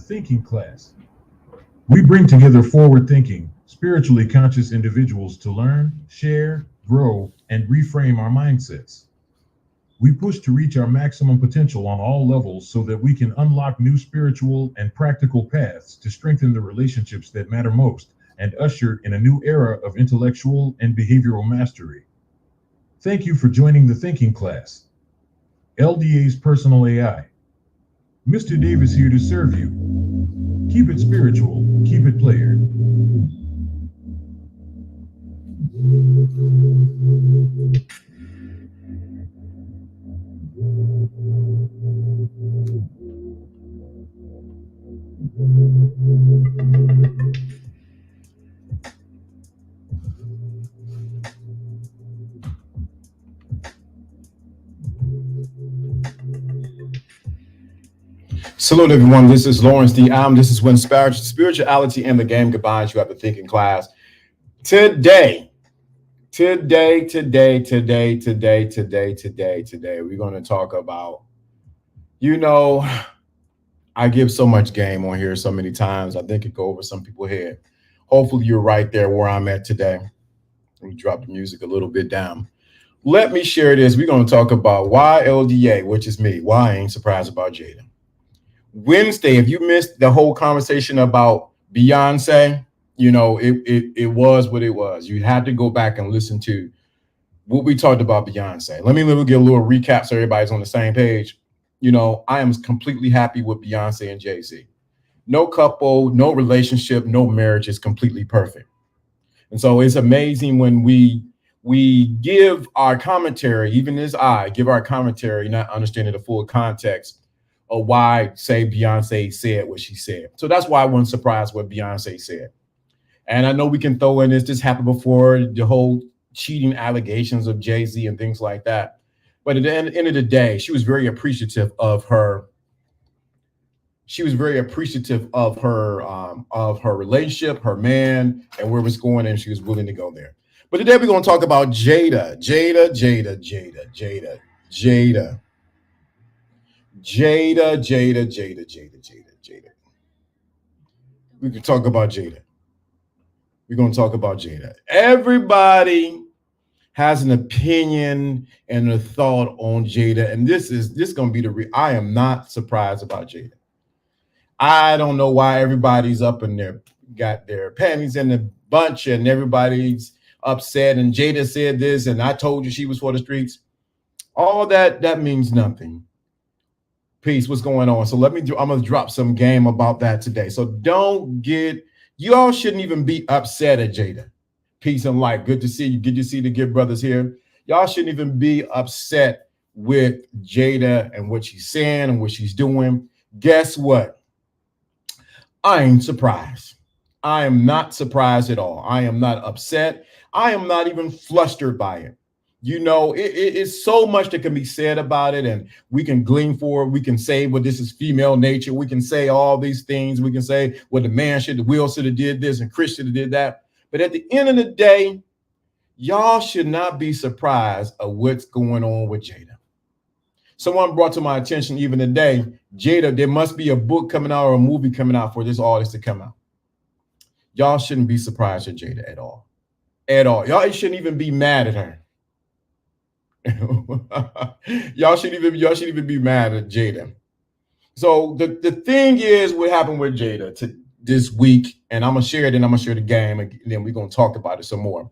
thinking class. We bring together forward thinking, spiritually conscious individuals to learn, share, grow, and reframe our mindsets. We push to reach our maximum potential on all levels so that we can unlock new spiritual and practical paths to strengthen the relationships that matter most and usher in a new era of intellectual and behavioral mastery. Thank you for joining the thinking class. LDA's personal AI. Mr. Davis here to serve you. Keep it spiritual, keep it player. Salute everyone. This is Lawrence D. This is when spirituality and the game combines. You have the thinking class. Today, we're going to talk about, I give so much game on here so many times. I think it go over some people's head. Hopefully you're right there where I'm at today. Let me drop the music a little bit down. Let me share this. We're going to talk about why LDA, which is me, why I ain't surprised about Jada. Wednesday, if you missed the whole conversation about Beyonce, it was what it was. You had to go back and listen to what we talked about Beyonce. Let me get a little recap so everybody's on the same page. I am completely happy with Beyonce and Jay-Z. No couple, no relationship, no marriage is completely perfect. And so it's amazing when we give our commentary, even as I give our commentary, not understanding the full context of why, say, Beyonce said what she said. So that's why I wasn't surprised what Beyonce said. And I know we can throw in this happened before, the whole cheating allegations of Jay-Z and things like that. But at the end of the day, she was very appreciative of her. She was very appreciative of her relationship, her man, and where it was going, and she was willing to go there. But today we're going to talk about Jada. We can talk about Jada. We're going to talk about Jada. Everybody has an opinion and a thought on Jada, and this going to be I am not surprised about Jada. I don't know why everybody's up in there, got their panties in the bunch, and everybody's upset. And Jada said this, and I told you she was for the streets. All that means nothing. Peace, what's going on? So I'm gonna drop some game about that today. So y'all shouldn't even be upset at Jada. Peace and light. Good to see you. Good to see the good brothers here. Y'all shouldn't even be upset with Jada and what she's saying and what she's doing. Guess what? I ain't surprised. I am not surprised at all. I am not upset. I am not even flustered by it. It's so much that can be said about it, and we can glean for it. We can say, well, this is female nature. We can say all these things. We can say, well, the Will should have did this and Chris should have did that. But at the end of the day, y'all should not be surprised at what's going on with Jada. Someone brought to my attention even today, Jada, there must be a book coming out or a movie coming out for this artist to come out. Y'all shouldn't be surprised at Jada at all. At all. Y'all shouldn't even be mad at her. y'all shouldn't even be mad at Jada. So the thing is, what happened with Jada this week, and I'm gonna share it, and I'm gonna share the game, and then we're gonna talk about it some more.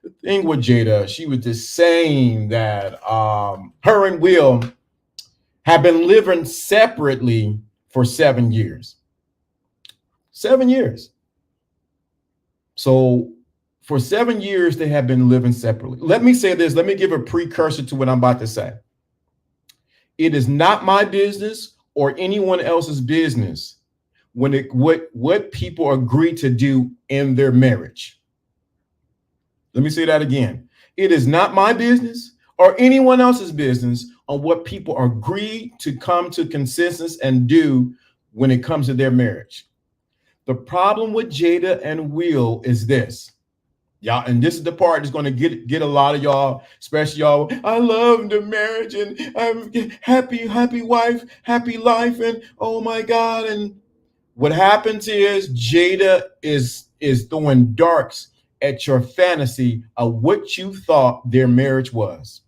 The thing with Jada, she was just saying that her and Will have been living separately for 7 years. 7 years. So for 7 years, they have been living separately. Let me say this. Let me give a precursor to what I'm about to say. It is not my business or anyone else's business what people agree to do in their marriage. Let me say that again. It is not my business or anyone else's business on what people agree to come to consensus and do when it comes to their marriage. The problem with Jada and Will is this. Y'all, and this is the part that's going to get a lot of y'all, especially y'all. I love the marriage and I'm happy wife, happy life, and oh my God. And What happens is Jada is throwing darts at your fantasy of what you thought their marriage was.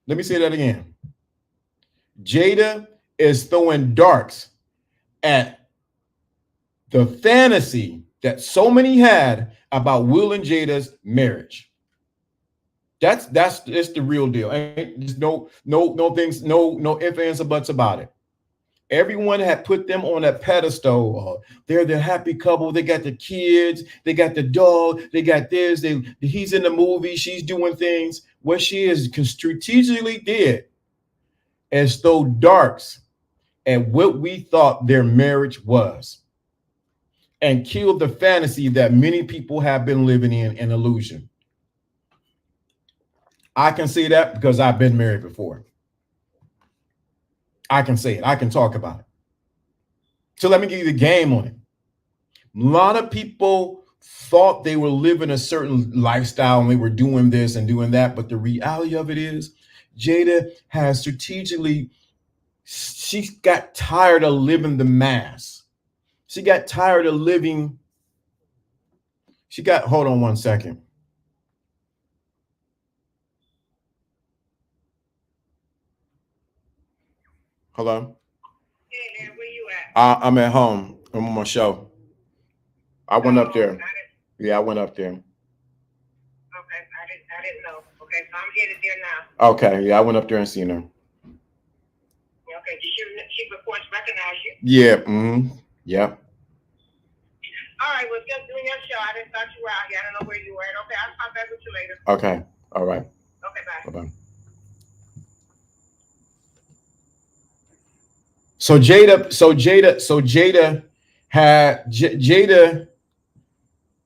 Let me say that again. Jada is throwing darts at the fantasy that so many had about Will and Jada's marriage. That's it's the real deal. Ain't there's no things, no ifs, ands, or buts about it. Everyone had put them on a pedestal. They're the happy couple. They got the kids. They got the dog. They got this. He's in the movie. She's doing things. What she is strategically did is throw darts at what we thought their marriage was, and killed the fantasy that many people have been living in an illusion. I can say that because I've been married before. I can say it. I can talk about it. So let me give you the game on it. A lot of people thought they were living a certain lifestyle and they were doing this and doing that. But the reality of it is, Jada has strategically, she got tired of living the mass. She got tired of living. Hold on one second. Hello? Hey, man, where you at? I'm at home. I'm on my show. I went up there. Yeah, I went up there. Okay, I didn't know. Okay, so I'm headed there now. Okay, yeah, I went up there and seen her. Okay, she reports recognize you? Yeah, yeah. All right, well, just doing your show. I didn't thought you were out here. I don't know where you were at. Okay, I'll talk back with you later. Okay, all right. Okay, bye. Bye-bye. So Jada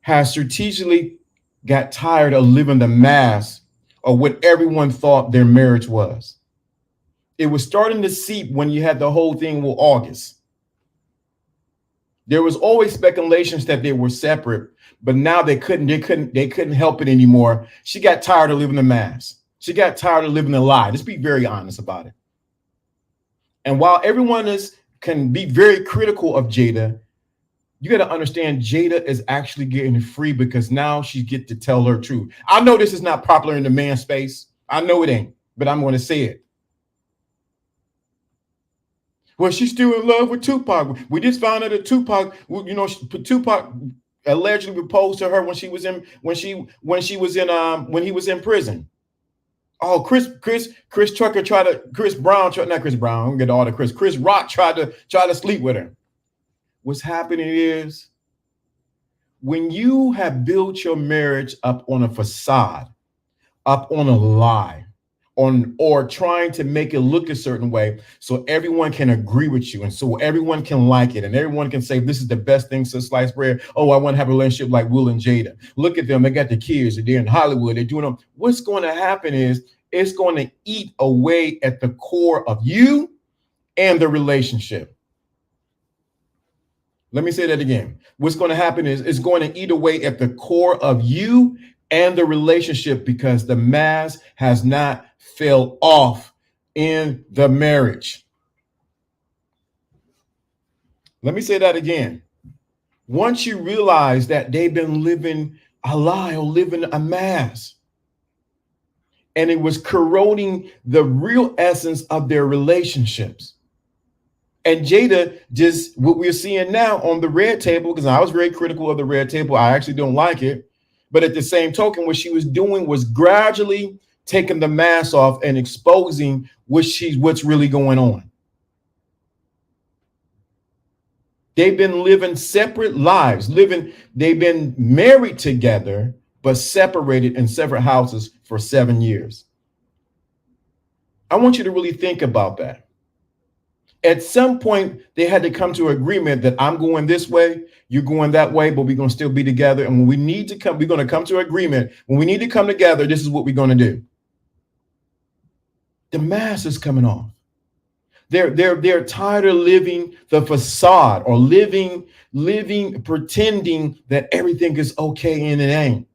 has strategically got tired of living the mask of what everyone thought their marriage was. It was starting to seep when you had the whole thing with August. There was always speculations that they were separate, but now they couldn't help it anymore. She got tired of living the mask. She got tired of living the lie. Let's be very honest about it. And while everyone can be very critical of Jada, you got to understand Jada is actually getting free because now she get to tell her truth. I know this is not popular in the man space. I know it ain't, but I'm going to say it. Well, she's still in love with Tupac. We just found out that Tupac, Tupac allegedly proposed to her when he was in prison. Oh, Chris Rock tried to sleep with her. What's happening is, when you have built your marriage up on a facade, up on a lie, or trying to make it look a certain way so everyone can agree with you and so everyone can like it and everyone can say this is the best thing since sliced bread. Oh, I want to have a relationship like Will and Jada. Look at them. They got the kids. They're in Hollywood. They're doing them. What's going to happen is it's going to eat away at the core of you and the relationship. Let me say that again. What's going to happen is it's going to eat away at the core of you and the relationship because the mask has not fell off in the marriage. Let me say that again. Once you realize that they've been living a lie or living a mask, and it was corroding the real essence of their relationships. And Jada, just what we're seeing now on the red table, because I was very critical of the red table. I actually don't like it. But at the same token, what she was doing was gradually taking the mask off and exposing what's really going on. They've been living separate lives. They've been married together, but separated in separate houses for 7 years. I want you to really think about that. At some point, they had to come to an agreement that I'm going this way, you're going that way, but we're going to still be together. And when we need to come, we're going to come to an agreement. When we need to come together, this is what we're going to do. The mask is coming off. They're tired of living the facade or living, pretending that everything is okay and it ain't.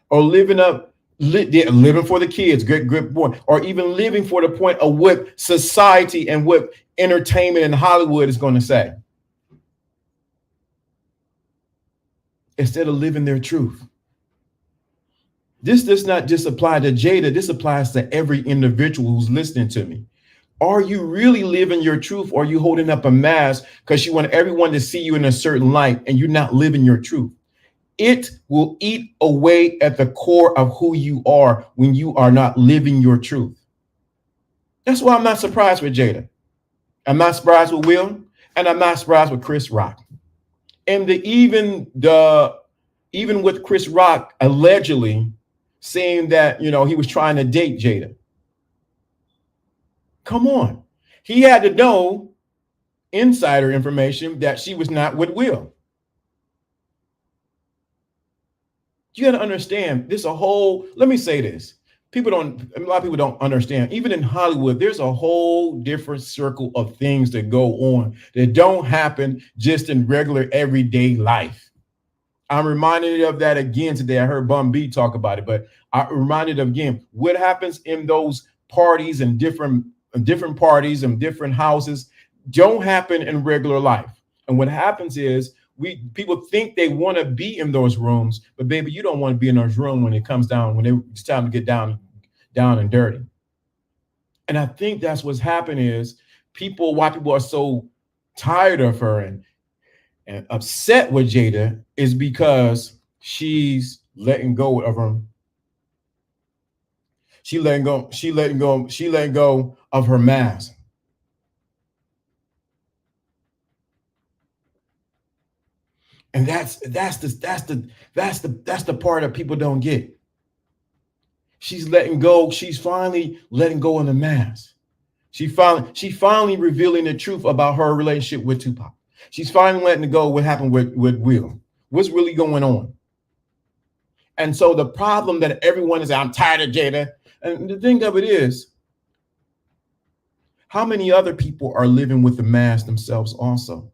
Or living for the kids, good boy, or even living for the point of what society and what entertainment in Hollywood is going to say, instead of living their truth. This does not just apply to Jada. This applies to every individual who's listening to me. Are you really living your truth, or are you holding up a mask because you want everyone to see you in a certain light and you're not living your truth? It will eat away at the core of who you are when you are not living your truth. That's why I'm not surprised with Jada. I'm not surprised with Will, and I'm not surprised with Chris Rock. And even with Chris Rock allegedly saying that, he was trying to date Jada. Come on. He had to know insider information that she was not with Will. You got to understand, let me say this. A lot of people don't understand. Even in Hollywood, there's a whole different circle of things that go on that don't happen just in regular everyday life. I'm reminded of that again today. I heard Bum B talk about it, but I'm reminded of again what happens in those parties and different parties and different houses don't happen in regular life. And what happens is people think they want to be in those rooms, but baby, you don't want to be in those rooms when it comes down, it's time to get down and dirty. And I think that's what's happening is why people are so tired of her and upset with Jada is because she's letting go of her. She letting go of her mask. And that's the part that people don't get. She's letting go. She's finally letting go of the mask. She finally revealing the truth about her relationship with Tupac. She's finally letting go what happened with Will. What's really going on? And so the problem that everyone is, I'm tired of Jada. And the thing of it is, how many other people are living with the mask themselves also?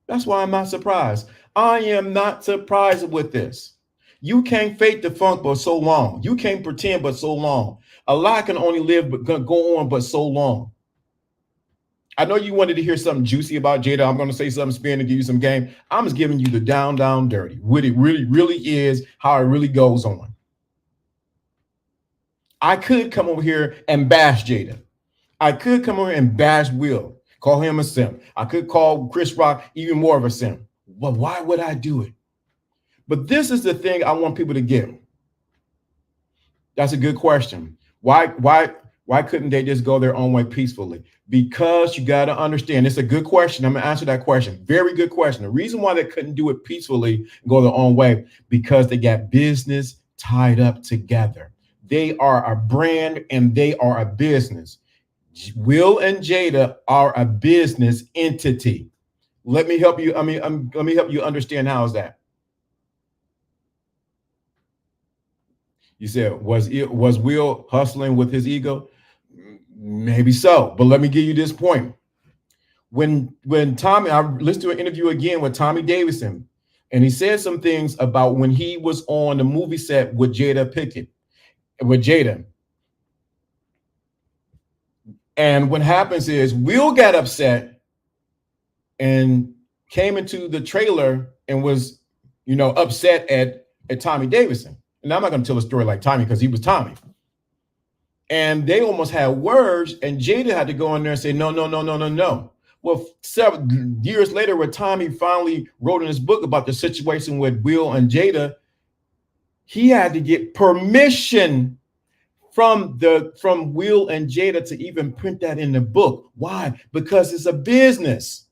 That's why I'm not surprised. I am not surprised with this. You can't fake the funk but so long. You can't pretend but so long. A lot can only live but go on but so long. I know you wanted to hear something juicy about Jada. I'm going to say something spin to give you some game. I'm just giving you the down dirty. What it really is, how it really goes on. I could come over here and bash Jada. I could come over and bash Will, call him a simp. I could call Chris Rock even more of a simp. But why would I do it? But this is the thing I want people to get. That's a good question. Why couldn't they just go their own way peacefully? Because you got to understand, it's a good question. I'm going to answer that question. Very good question. The reason why they couldn't do it peacefully and go their own way, because they got business tied up together. They are a brand and they are a business. Will and Jada are a business entity. Let me help you. Let me help you understand how is that. You said, was Will hustling with his ego? Maybe so, but let me give you this point. When Tommy, I listened to an interview again with Tommy Davidson, and he said some things about when he was on the movie set with Jada. And what happens is Will got upset and came into the trailer and was, upset at Tommy Davidson. And I'm not going to tell a story like Tommy because he was Tommy. And they almost had words, and Jada had to go in there and say, no. Well, several years later, when Tommy finally wrote in his book about the situation with Will and Jada, he had to get permission from Will and Jada to even print that in the book. Why? Because it's a business.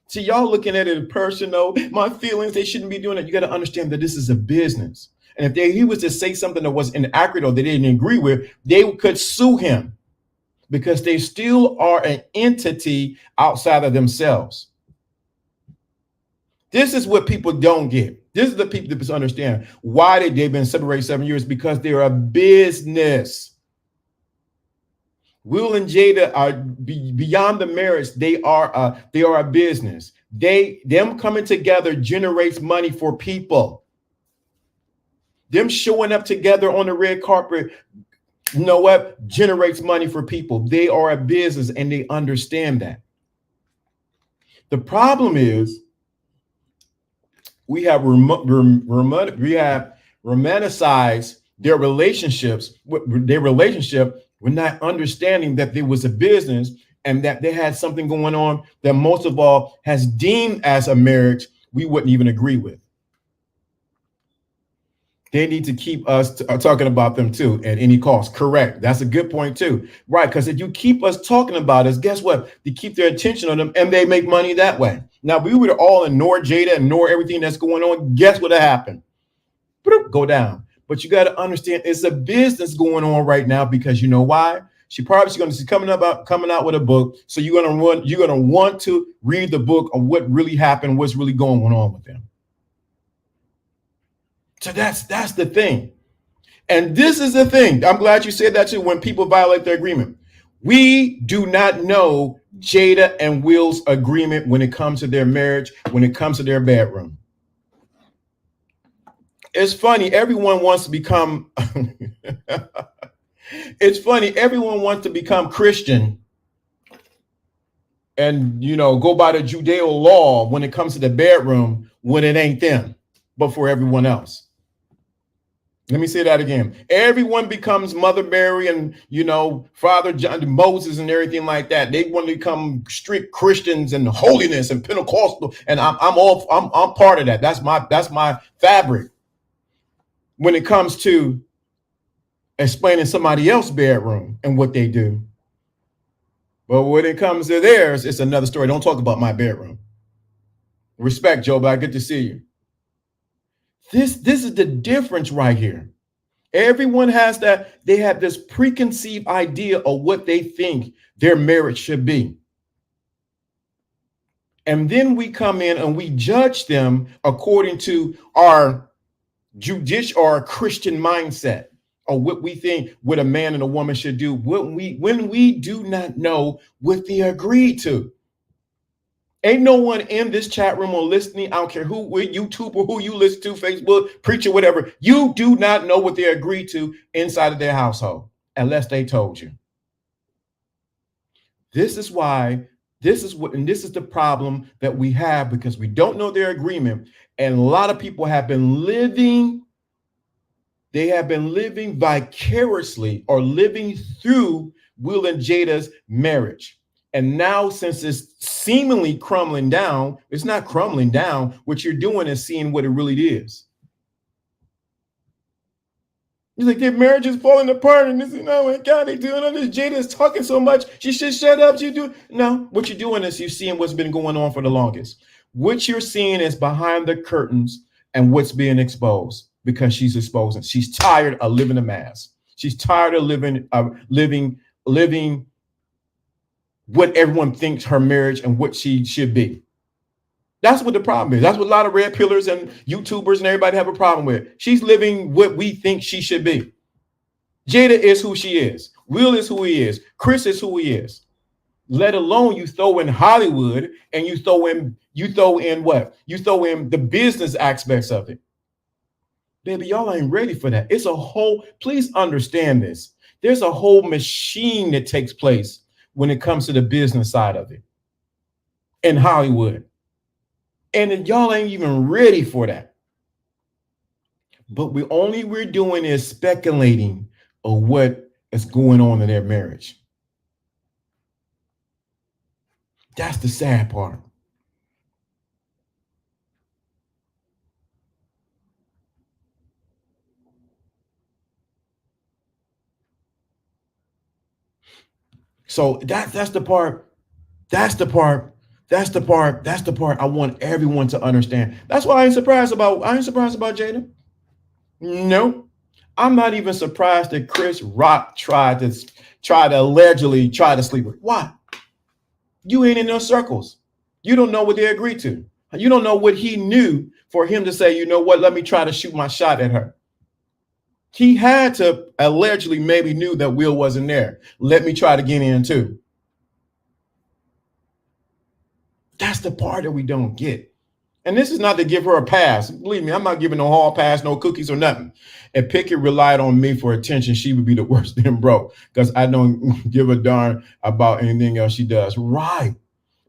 See, y'all looking at it personal, my feelings, they shouldn't be doing it. You got to understand that this is a business. And if he was to say something that was inaccurate or they didn't agree with, they could sue him because they still are an entity outside of themselves. This is what people don't get. This is the people that understand why they've been separated 7 years, because they're a business. Will and Jada are beyond the marriage. They are a business. Them coming together generates money for people. Them showing up together on the red carpet you know what, generates money for people. They are a business and they understand that. The problem is we have romanticized their relationships, their relationship, with not understanding that there was a business and that they had something going on that most of all has deemed as a marriage we wouldn't even agree with. They need to keep us talking about them too at any cost. Correct. That's a good point too. Right. Because if you keep us talking about us, guess what? You keep their attention on them and they make money that way. Now, if we were to all ignore Jada, ignore everything that's going on, guess what happened? Go down. But you got to understand it's a business going on right now because you know why? She probably going to be coming out with a book. So you're going to want to read the book of what really happened, what's really going on with them. So that's the thing. And this is the thing. I'm glad you said that too. When people violate their agreement, we do not know Jada and Will's agreement when it comes to their marriage, when it comes to their bedroom. It's funny. Everyone wants to become. It's funny. Everyone wants to become Christian and, go by the Judeo law when it comes to the bedroom when it ain't them, but for everyone else. Let me say that again. Everyone becomes Mother Mary and, Father John, Moses and everything like that. They want to become strict Christians and holiness and Pentecostal. And I'm part of that. That's my fabric when it comes to explaining somebody else's bedroom and what they do. But when it comes to theirs, it's another story. Don't talk about my bedroom. Respect, Joe, but good to see you. This is the difference right here. Everyone has that. They have this preconceived idea of what they think their marriage should be. And then we come in and we judge them according to our judicial or Christian mindset or what we think what a man and a woman should do when we do not know what they agreed to. Ain't no one in this chat room or listening. I don't care who, YouTube or who you listen to, Facebook, preacher, whatever. You do not know what they agreed to inside of their household unless they told you. This is why, this is the problem that we have because we don't know their agreement. And a lot of people have been living, vicariously or living through Will and Jada's marriage. And now, since it's seemingly crumbling down, it's not crumbling down. What you're doing is seeing what it really is. You're like, their marriage is falling apart. And this, my God, they doing all this. Jada is talking so much. She should shut up. No, what you're doing is you're seeing what's been going on for the longest. What you're seeing is behind the curtains and what's being exposed because she's exposing. She's tired of living a mask. She's tired of living what everyone thinks her marriage and what she should be. That's what the problem is. That's what a lot of red pillars and YouTubers and everybody have a problem with. She's living what we think she should be. Jada is who she is. Will is who he is. Chris is who he is. Let alone you throw in Hollywood and you throw in what? You throw in the business aspects of it. Baby, y'all ain't ready for that. Please understand this. There's a whole machine that takes place when it comes to the business side of it in Hollywood. And y'all ain't even ready for that. But we're doing is speculating on what is going on in their marriage. That's the sad part. So that's the part. That's the part I want everyone to understand. That's why I ain't surprised about Jada. No, I'm not even surprised that Chris Rock tried to allegedly try to sleep with. Why? You ain't in those circles. You don't know what they agreed to. You don't know what he knew for him to say, you know what, let me try to shoot my shot at her. He had to allegedly maybe knew that Will wasn't there. Let me try to get in too. That's the part that we don't get. And this is not to give her a pass. Believe me, I'm not giving no hall pass, no cookies or nothing. If Pickett relied on me for attention, she would be the worst thing broke because I don't give a darn about anything else she does. Right.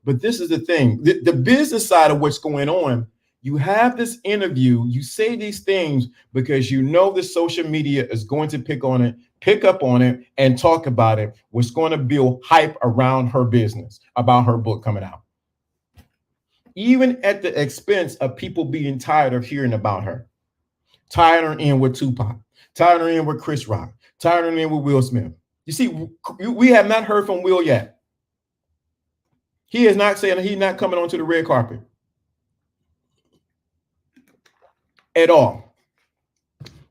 But this is the thing, the business side of what's going on. You have this interview, you say these things because you know the social media is going to pick up on it and talk about it, what's going to build hype around her business, about her book coming out. Even at the expense of people being tired of hearing about her. Tired her in with Tupac, tired her in with Chris Rock, tired her in with Will Smith. You see, we have not heard from Will yet. He is not saying he's not coming onto the red carpet at all.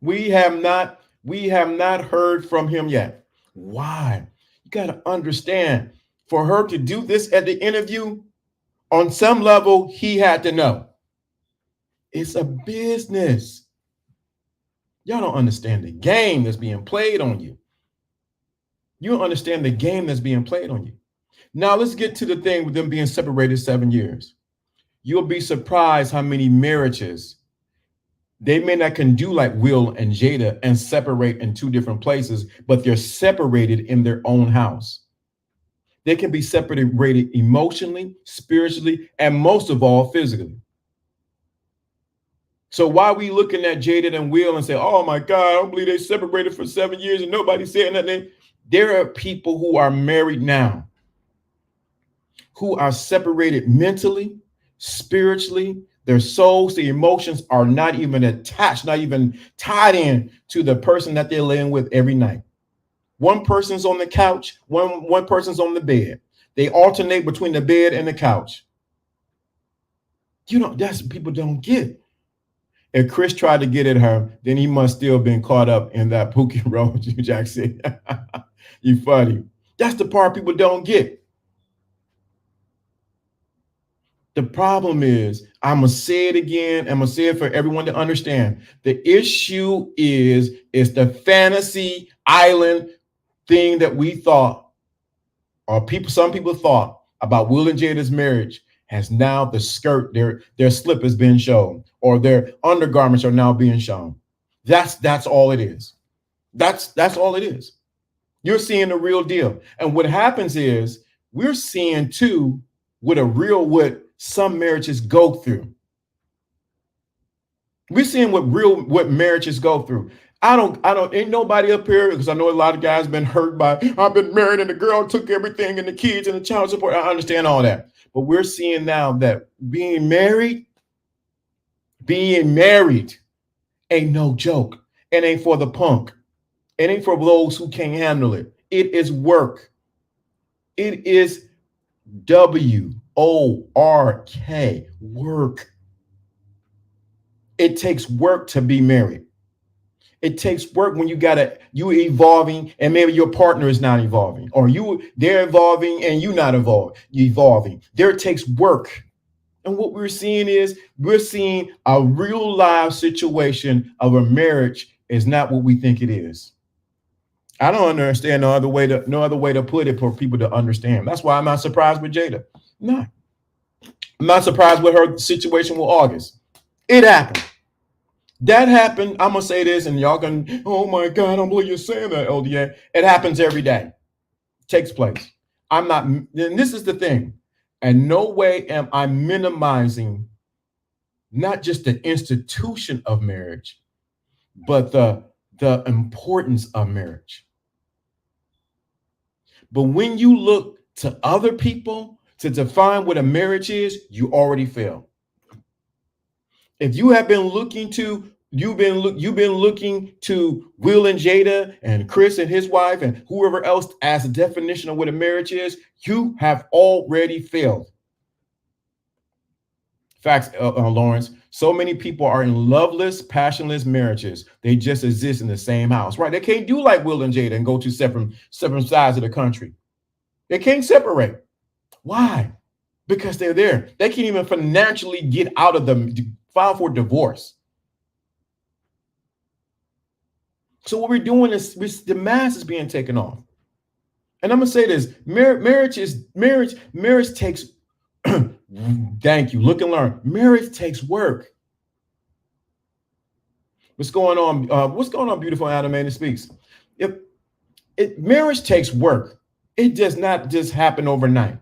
We have not heard from him yet. Why? You got to understand, for her to do this at the interview, on some level, he had to know. It's a business. Y'all don't understand the game that's being played on you. You don't understand the game that's being played on you. Now let's get to the thing with them being separated 7 years. You'll be surprised how many marriages they may not can do like Will and Jada and separate in two different places, but they're separated in their own house. They can be separated emotionally, spiritually, and most of all, physically. So why are we looking at Jada and Will and say, oh my God, I don't believe they separated for 7 years and nobody said nothing? There are people who are married now who are separated mentally, spiritually, their souls, the emotions are not even attached, not even tied in to the person that they're laying with every night. One person's on the couch, one person's on the bed. They alternate between the bed and the couch. You know, that's what people don't get. If Chris tried to get at her, then he must still been caught up in that Pookie Road, Jack said. You funny. That's the part people don't get. The problem is, I'm going to say it again. I'm going to say it for everyone to understand. The issue is the fantasy island thing that we thought, or some people thought about Will and Jada's marriage has now the skirt, their slip has been shown, or their undergarments are now being shown. That's all it is. That's all it is. You're seeing the real deal. And what happens is we're seeing too what some marriages go through. We're seeing what marriages go through. Ain't nobody up here, because I know a lot of guys been hurt by, I've been married and the girl took everything and the kids and the child support. I understand all that. But we're seeing now that being married ain't no joke. It ain't for the punk. It ain't for those who can't handle it. It is work. It is WORK, work. It takes work to be married. It takes work when you evolving and maybe your partner is not evolving, or they're evolving and you not evolving. There takes work. And what we're seeing a real live situation of a marriage is not what we think it is. I don't understand no other way to put it for people to understand. That's why I'm not surprised with Jada. No. I'm not surprised with her situation with August. It happened. That happened. I'm going to say this and y'all can, oh my God, I don't believe you're saying that, LDA. It happens every day. It takes place. And this is the thing. And no way am I minimizing not just the institution of marriage, but the importance of marriage. But when you look to other people to define what a marriage is, you already fail. If you have been looking to, you've been looking to Will and Jada and Chris and his wife and whoever else as a definition of what a marriage is, you have already failed. Facts, Lawrence. So many people are in loveless, passionless marriages. They just exist in the same house, right? They can't do like Will and Jada and go to separate sides of the country. They can't separate. Why? Because they're there. They can't even financially get out of them, file for divorce. So what we're doing is the mask is being taken off. And I'm gonna say this: marriage takes Thank you. Look and learn. Marriage takes work. What's going on? What's going on, beautiful animated speaks? If marriage takes work, it does not just happen overnight.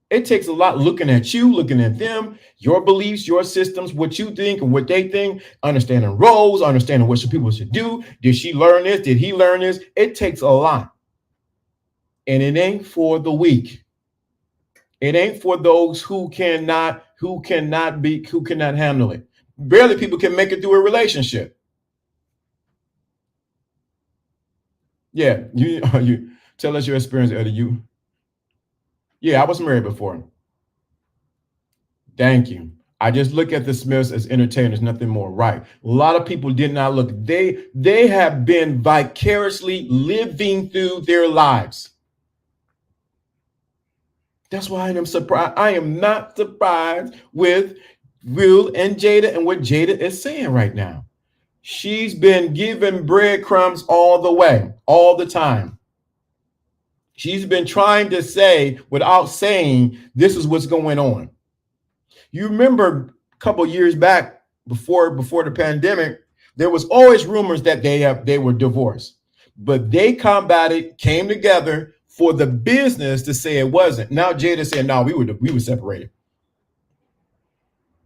It takes a lot looking at you, looking at them, your beliefs, your systems, what you think and what they think, understanding roles, understanding what people should do. Did she learn this? Did he learn this? It takes a lot. And it ain't for the weak. It ain't for those who cannot handle it. Barely people can make it through a relationship. Yeah, you tell us your experience, Eddie. Yeah, I was married before. Thank you. I just look at the Smiths as entertainers, nothing more. Right. A lot of people did not look. They have been vicariously living through their lives. That's why I am surprised. I am not surprised with Will and Jada and what Jada is saying right now. She's been given breadcrumbs all the way, all the time. She's been trying to say without saying, this is what's going on. You remember a couple years back before the pandemic, there was always rumors that they were divorced, but they combated, came together for the business to say it wasn't. Now Jada said, no, we were separated.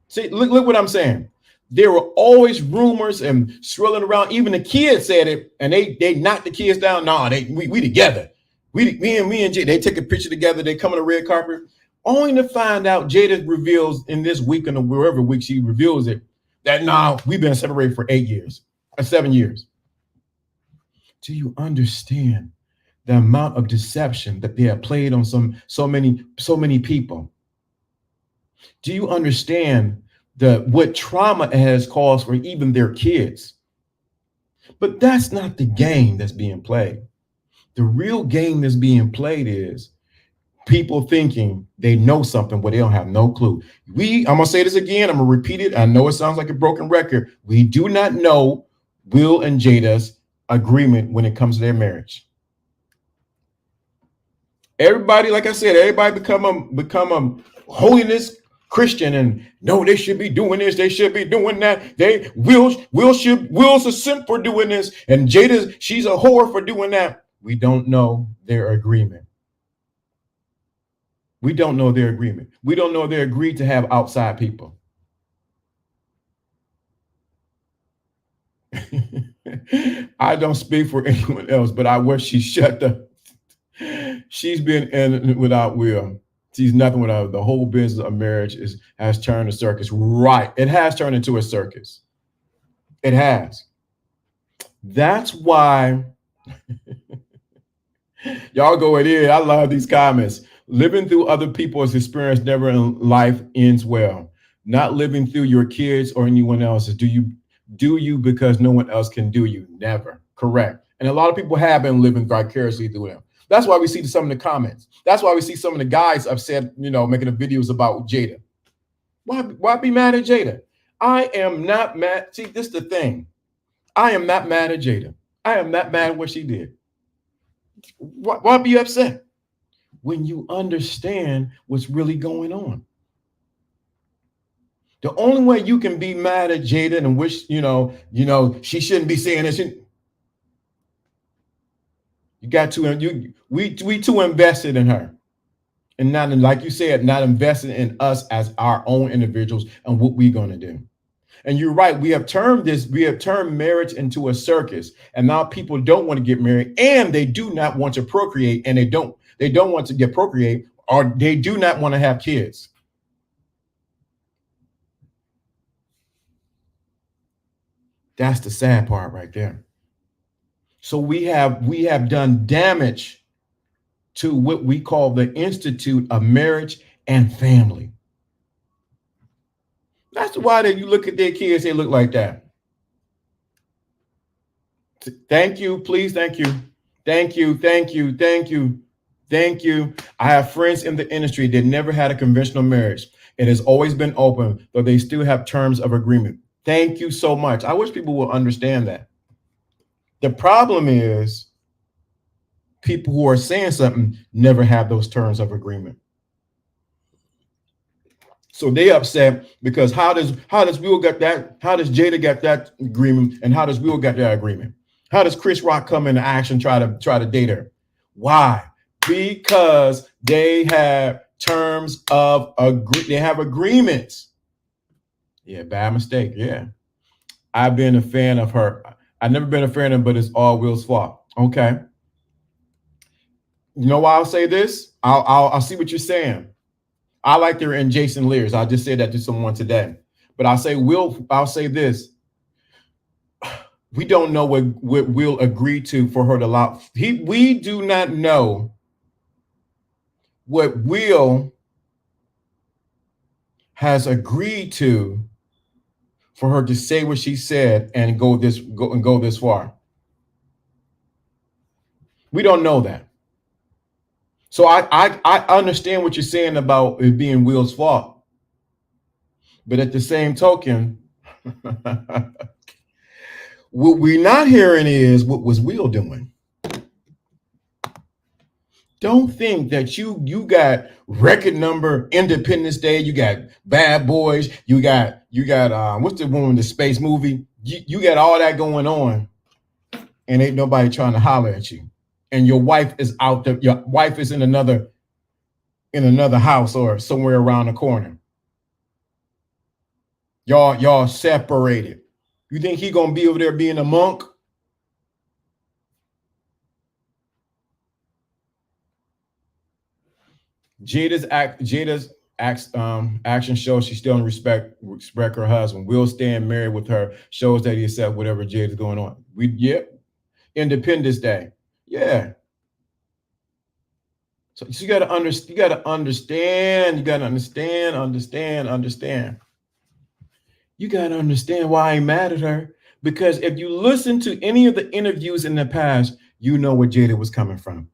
See, look what I'm saying. There were always rumors and swirling around. Even the kids said it, and they knocked the kids down. No, we together. Me and Jada, they take a picture together. They come on the red carpet, only to find out Jada reveals in this week and wherever week she reveals it that now we've been separated for 8 years or 7 years. Do you understand the amount of deception that they have played on so many people? Do you understand what trauma it has caused for even their kids? But that's not the game that's being played. The real game that's being played is people thinking they know something, but they don't have no clue. I'm going to say this again. I'm going to repeat it. I know it sounds like a broken record. We do not know Will and Jada's agreement when it comes to their marriage. Everybody, like I said, everybody become a holiness Christian and no, they should be doing this. They should be doing that. Will's a simp for doing this. And she's a whore for doing that. We don't know their agreement. We don't know their agreement. We don't know they agreed to have outside people. I don't speak for anyone else, but I wish she shut up. She's been in without Will. She's nothing without the whole business of marriage has turned a circus. Right. It has turned into a circus. It has. That's why y'all go in here. I love these comments. Living through other people's experience never in life ends well. Not living through your kids or anyone else's. Do you because no one else can do you? Never. Correct. And a lot of people have been living vicariously through them. That's why we see some of the comments. That's why we see some of the guys upset, making the videos about Jada. Why be mad at Jada? I am not mad. See, this is the thing. I am not mad at Jada. I am not mad at what she did. Why be upset when you understand what's really going on? The only way you can be mad at Jada and wish, she shouldn't be saying this. You got to, we too invested in her. And not, like you said, not invested in us as our own individuals and what we're going to do. And you're right. We have turned marriage into a circus. And now people don't want to get married and they do not want to procreate and they don't want to procreate or they do not want to have kids. That's the sad part right there. So we have done damage to what we call the Institute of Marriage and Family. That's why you look at their kids, they look like that. Thank you, please, thank you. Thank you, thank you, thank you, thank you. I have friends in the industry that never had a conventional marriage. It has always been open, though they still have terms of agreement. Thank you so much. I wish people will understand that. The problem is people who are saying something never have those terms of agreement. So they upset because how does Will get that? How does Jada get that agreement? And how does Will get that agreement? How does Chris Rock come into action try to date her? Why? Because they have terms of they have agreements. Yeah, bad mistake. Yeah. I've been a fan of her. I've never been a fan of her, but it's all Will's fault. Okay. You know why I'll say this? I'll see what you're saying. I like her in Jason Lears. I just said that to someone today. But I'll say this. We don't know what Will agreed to for her to allow. We do not know what Will has agreed to for her to say what she said and go this far. We don't know that. So I understand what you're saying about it being Will's fault. But at the same token, what we're not hearing is what was Will doing. Don't think that you got record number Independence Day, you got Bad Boys, you got what's the one with the space movie? You got all that going on, and ain't nobody trying to holler at you. And your wife is out there, your wife is in another house or somewhere around the corner. Y'all separated. You think he gonna be over there being a monk? Jada's action shows she still respect her husband. Will staying married with her shows that he accepts whatever Jada's going on. Independence Day. Yeah. So you gotta understand. You gotta understand. You gotta understand why I ain't mad at her. Because if you listen to any of the interviews in the past, you know where Jada was coming from.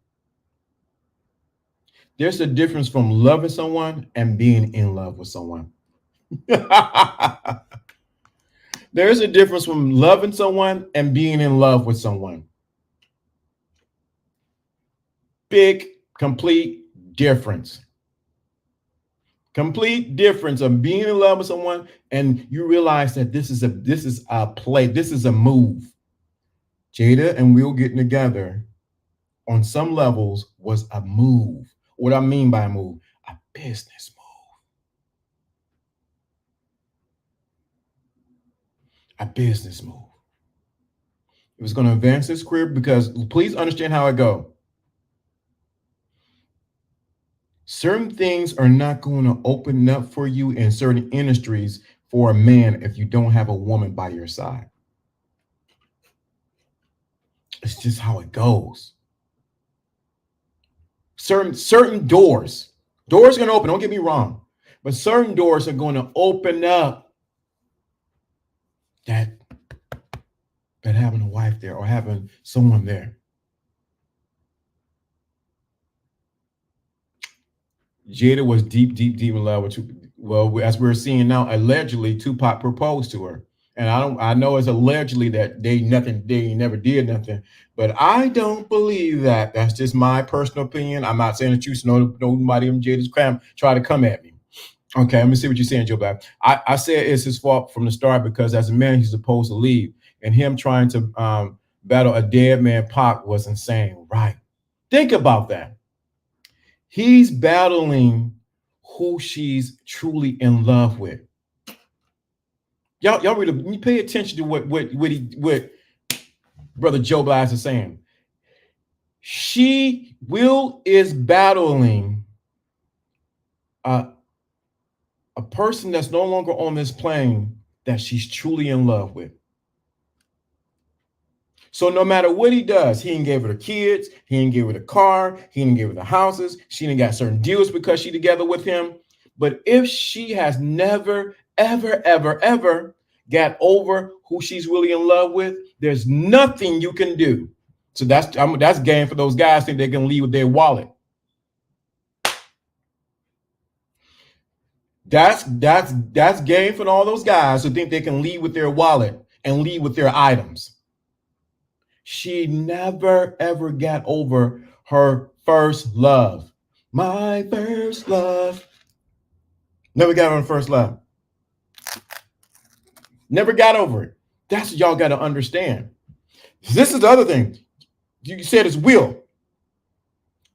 There's a difference from loving someone and being in love with someone. There's a difference from loving someone and being in love with someone. Big, complete difference. Complete difference of being in love with someone and you realize that this is a play, this is a move. Jada and Will getting together on some levels was a move. What I mean by a move, a business move. A business move. It was going to advance his career because please understand how it goes. Certain things are not going to open up for you in certain industries for a man if you don't have a woman by your side. It's just how it goes. Certain doors are going to open. Don't get me wrong, but certain doors are going to open up that having a wife there or having someone there. Jada was deep in love with, well, as we're seeing now, allegedly Tupac proposed to her. And I know it's allegedly that they never did nothing, but I don't believe that. That's just my personal opinion. I'm not saying that you know nobody in Jada's crime try to come at me. Okay, let me see what you're saying, Joe Black. I said it's his fault from the start because as a man, he's supposed to leave. And him trying to battle a dead man Pac was insane, right? Think about that. He's battling who she's truly in love with. Y'all really pay attention to what Brother Joe Blass is saying. Will is battling a person that's no longer on this plane that she's truly in love with. So no matter what he does, he didn't give her the kids, he didn't give her the car, he didn't give her the houses, she didn't got certain deals because she's together with him. But if she has never, ever got over who she's really in love with, there's nothing you can do. So that's game for those guys think they can leave with their wallet. That's game for all those guys who think they can leave with their wallet and leave with their items. She never, ever got over her first love. My first love. Never got on first love. Never got over it. That's what y'all got to understand. This is the other thing. You said it's Will.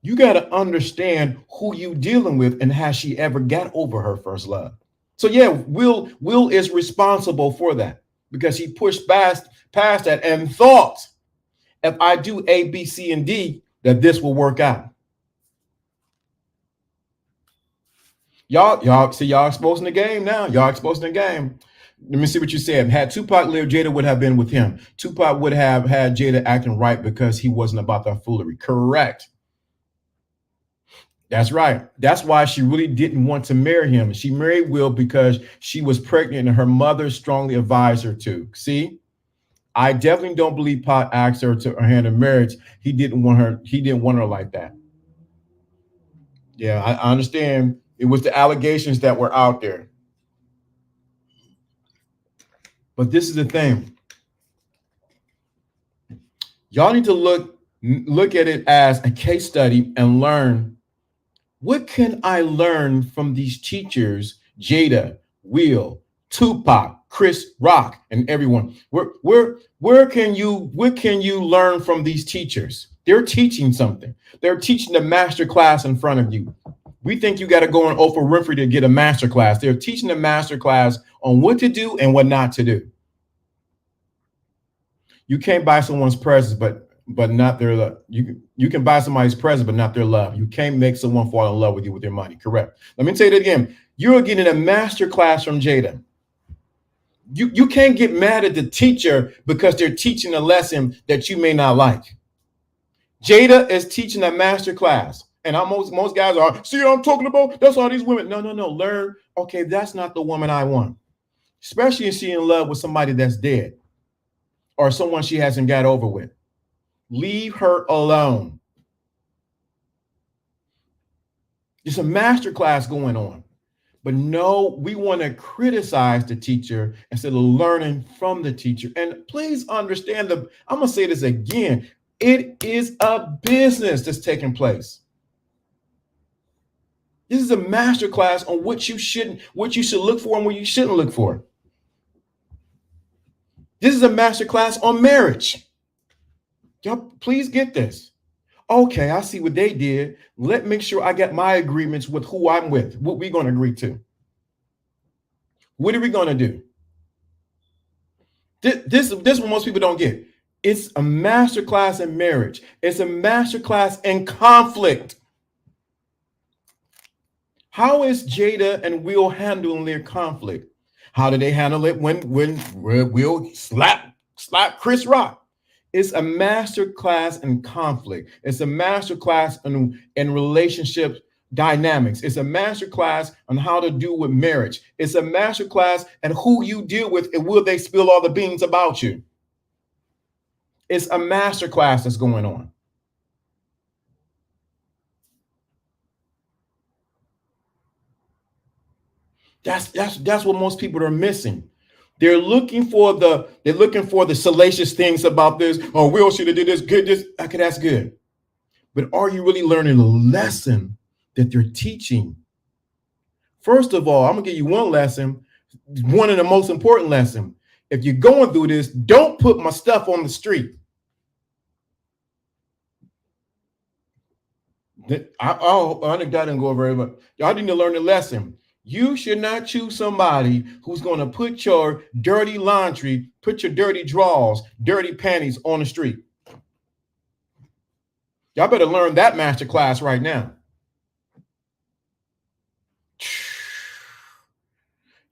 You got to understand who you dealing with and has she ever got over her first love. So yeah, Will is responsible for that because he pushed past that and thought if I do A, B, C, and D, that this will work out. Y'all see y'all exposing the game now. Y'all exposing the game. Let me see what you said. Had Tupac lived, Jada would have been with him. Tupac would have had Jada acting right because he wasn't about that foolery. Correct. That's right. That's why she really didn't want to marry him. She married Will because she was pregnant and her mother strongly advised her to. See, I definitely don't believe Pac asked her to her hand in marriage. He didn't want her. He didn't want her like that. Yeah, I understand. It was the allegations that were out there. But this is the thing. Y'all need to look at it as a case study and learn, what can I learn from these teachers, Jada, Will, Tupac, Chris Rock, and everyone? Where can you learn from these teachers? They're teaching something. They're teaching a master class in front of you. We think you got to go on Oprah Winfrey to get a master class. They're teaching a master class on what to do and what not to do. You can't buy someone's presence, but not their love. You can buy somebody's presence, but not their love. You can't make someone fall in love with you with their money. Correct. Let me say that again. You're getting a master class from Jada. You can't get mad at the teacher because they're teaching a lesson that you may not like. Jada is teaching a master class. And most guys are, see what I'm talking about? That's all these women. No. Learn. Okay, that's not the woman I want. Especially if she's in love with somebody that's dead or someone she hasn't got over with. Leave her alone. There's a master class going on. But no, we want to criticize the teacher instead of learning from the teacher. And please understand, I'm going to say this again. It is a business that's taking place. This is a master class on what you should look for and what you shouldn't look for. This is a master class on marriage. Y'all, please get this. Okay, I see what they did. Let me make sure I get my agreements with who I'm with, what we're going to agree to. What are we going to do? This is what most people don't get. It's a master class in marriage. It's a master class in conflict. How is Jada and Will handling their conflict? How do they handle it when Will slap Chris Rock? It's a master class in conflict. It's a master class in relationship dynamics. It's a master class on how to do with marriage. It's a master class and who you deal with and will they spill all the beans about you. It's a master class that's going on. That's what most people are missing. They're looking for the salacious things about this. Oh, Will should have did this. Good, this. Okay, that's good. But are you really learning the lesson that they're teaching? First of all, I'm gonna give you one lesson, one of the most important lessons. If you're going through this, don't put my stuff on the street. I think that didn't go very much. Y'all need to learn the lesson. You should not choose somebody who's going to put your dirty laundry, put your dirty drawers, dirty panties on the street. Y'all better learn that master class right now.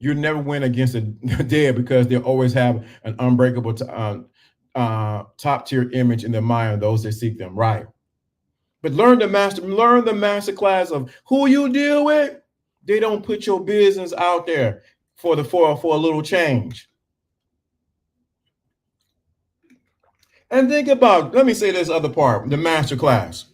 You never win against the dead because they always have an unbreakable top tier image in their mind of those that seek them. Right. But learn the master class of who you deal with. They don't put your business out there for a little change. And think about, let me say this other part, the master class.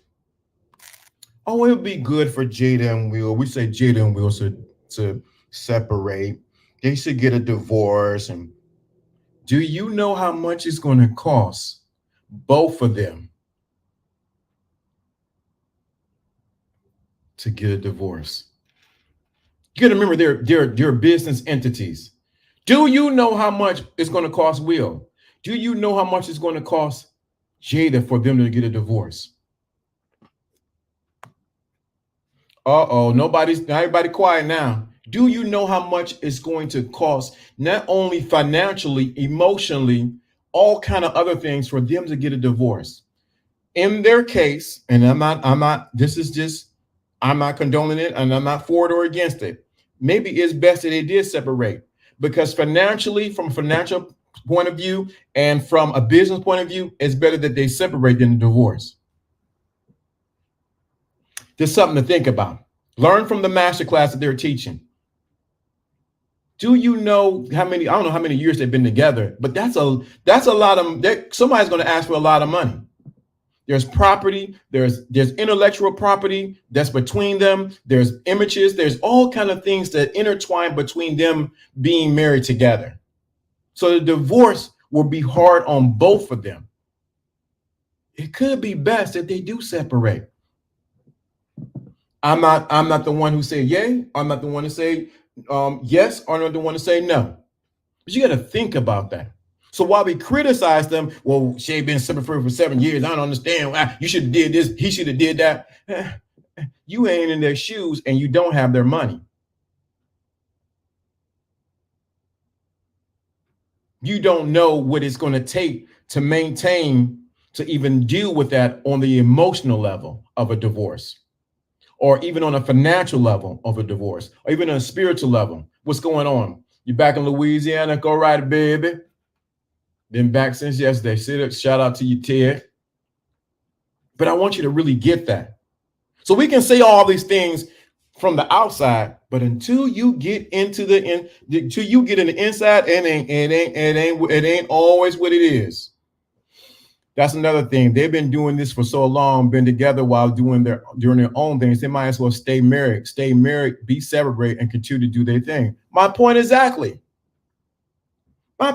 Oh, it would be good for Jada and Will. We say Jada and Will to separate. They should get a divorce. And do you know how much it's going to cost both of them to get a divorce? You got to remember they're business entities. Do you know how much it's going to cost Will? Do you know how much it's going to cost Jada for them to get a divorce? Everybody quiet now. Do you know how much it's going to cost, not only financially, emotionally, all kind of other things for them to get a divorce? In their case, and I'm not, this is just, I'm not condoning it and I'm not for it or against it. Maybe it's best that they did separate, because financially, from a financial point of view and from a business point of view, it's better that they separate than divorce. Just something to think about. Learn from the master class that they're teaching. Do you know how many? I don't know how many years they've been together, but that's a lot of. Somebody's going to ask for a lot of money. There's property. There's intellectual property that's between them. There's images. There's all kind of things that intertwine between them being married together. So the divorce will be hard on both of them. It could be best that they do separate. I'm not the one who say yay. I'm not the one to say yes, or not the one to say no. But you got to think about that. So while we criticize them, well, Shay been separated for 7 years. I don't understand why you should have did this. He should have did that. You ain't in their shoes and you don't have their money. You don't know what it's going to take to maintain, to even deal with that on the emotional level of a divorce, or even on a financial level of a divorce, or even on a spiritual level. What's going on? You back in Louisiana? Go right, baby. Been back since yesterday. Shout out to you, Ted. But I want you to really get that. So we can say all these things from the outside, but until you get into until you get in the inside, it ain't always what it is. That's another thing. They've been doing this for so long, been together while doing their own things. They might as well stay married, be separate, and continue to do their thing. My point exactly. Why?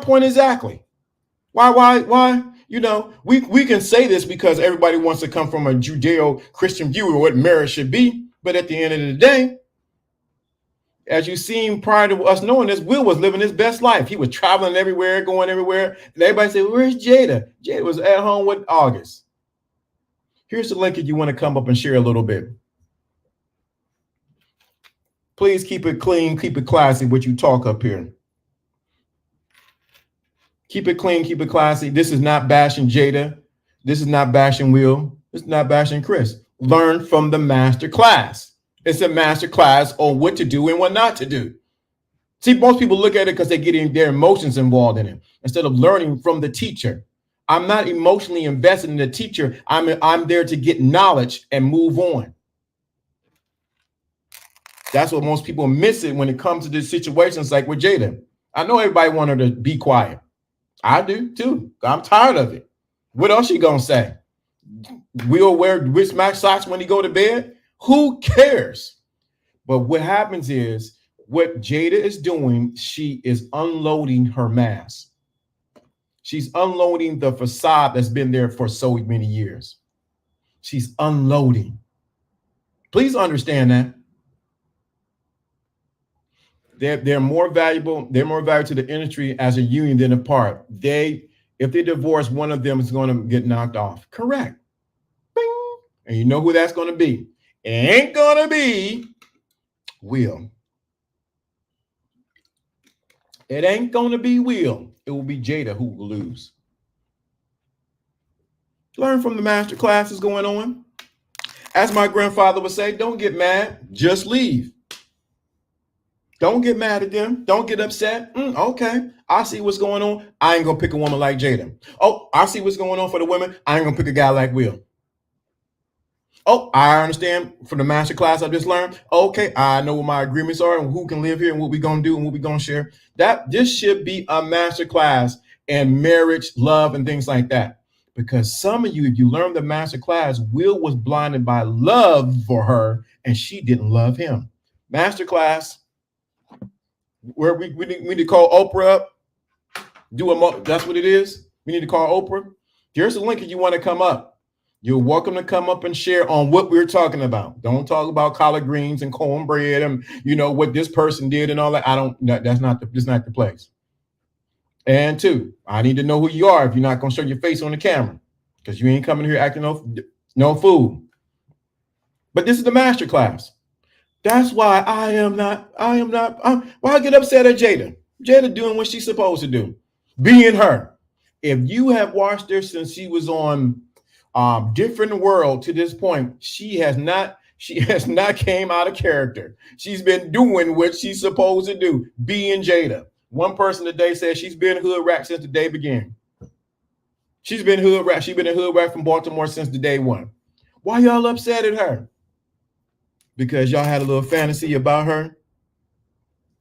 You know, we can say this because everybody wants to come from a Judeo-Christian view of what marriage should be. But at the end of the day, as you've seen prior to us knowing this, Will was living his best life. He was traveling everywhere, going everywhere. And everybody said, where's Jada? Jada was at home with August. Here's the link if you want to come up and share a little bit. Please keep it clean, keep it classy, what you talk up here. Keep it clean, keep it classy. This is not bashing Jada. This is not bashing Will. This is not bashing Chris. Learn from the master class. It's a master class on what to do and what not to do. See, most people look at it because they get their emotions involved in it instead of learning from the teacher. I'm not emotionally invested in the teacher. I'm there to get knowledge and move on. That's what most people miss it when it comes to these situations like with Jada. I know everybody want her to be quiet. I do too. I'm tired of it. What else you gonna say? We'll wear mismatched socks when he go to bed. Who cares? But what happens is what Jada is doing, she is unloading her mask. She's unloading the facade that's been there for so many years. She's unloading. Please understand that. They're more valuable. They're more valuable to the industry as a union than apart. If they divorce, one of them is going to get knocked off. Correct. Bing. And you know who that's going to be? It ain't going to be Will. It ain't going to be Will. It will be Jada who will lose. Learn from the master classes going on. As my grandfather would say, don't get mad, just leave. Don't get mad at them. Don't get upset. Okay, I see what's going on. I ain't gonna pick a woman like Jada. Oh, I see what's going on for the women. I ain't gonna pick a guy like Will. Oh, I understand from the master class I just learned. Okay, I know what my agreements are and who can live here and what we gonna do and what we gonna share. This should be a master class in marriage, love, and things like that. Because some of you, if you learn the master class, Will was blinded by love for her and she didn't love him. Master class, where we need to call Oprah up. That's what it is. We need to call Oprah. Here's the link if you want to come up. You're welcome to come up and share on what we're talking about. Don't talk about collard greens and cornbread and what this person did and all that. That's not the place. And two, I need to know who you are if you're not gonna show your face on the camera, because you ain't coming here acting no fool. But this is the master class. That's why why I get upset at Jada. Jada doing what she's supposed to do, being her. If you have watched her since she was on Different World to this point, she has not came out of character. She's been doing what she's supposed to do, being Jada. One person today said she's been hood rat since the day began. She's been hood rat. She's been a hood rat from Baltimore since the day one. Why y'all upset at her? Because y'all had a little fantasy about her.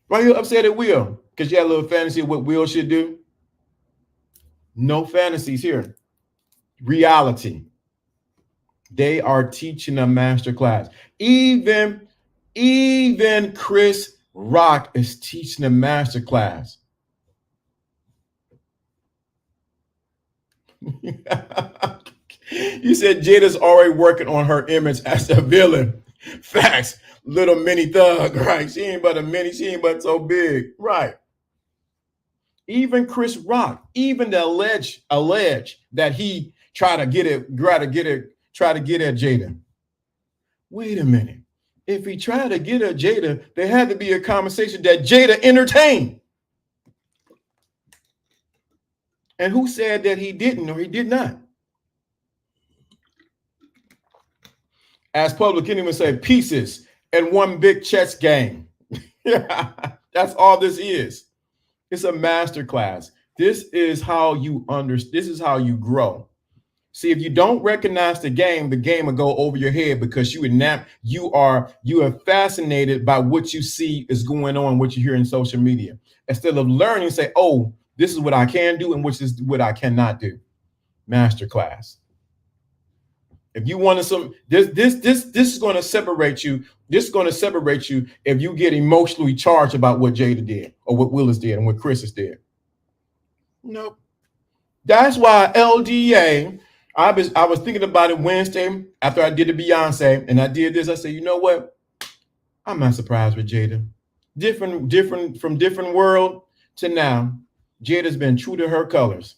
Why you upset at Will? Because you had a little fantasy of what Will should do. No fantasies here. Reality. They are teaching a master class. Even Chris Rock is teaching a master class. You said Jada's already working on her image as a villain. Facts. Little mini thug, right? She ain't but so big, right? Even Chris Rock, even the allege that he try to get at Jada. Wait a minute. If he tried to get at Jada, there had to be a conversation that Jada entertained. And who said that he didn't or he did not? As Public Enemy would say, pieces and one big chess game. That's all this is. It's a master class. This is how you understand. This is how you grow. See, if you don't recognize the game will go over your head because you are fascinated by what you see is going on, what you hear in social media. Instead of learning, say, oh, this is what I can do and which is what I cannot do. Master class. If you want to this is going to separate you. This is going to separate you if you get emotionally charged about what Jada did or what Willis did and what Chris is did. Nope. That's why LDA. I was thinking about it Wednesday after I did the Beyonce and I did this. I said, you know what? I'm not surprised with Jada. Different from Different World to now. Jada's been true to her colors.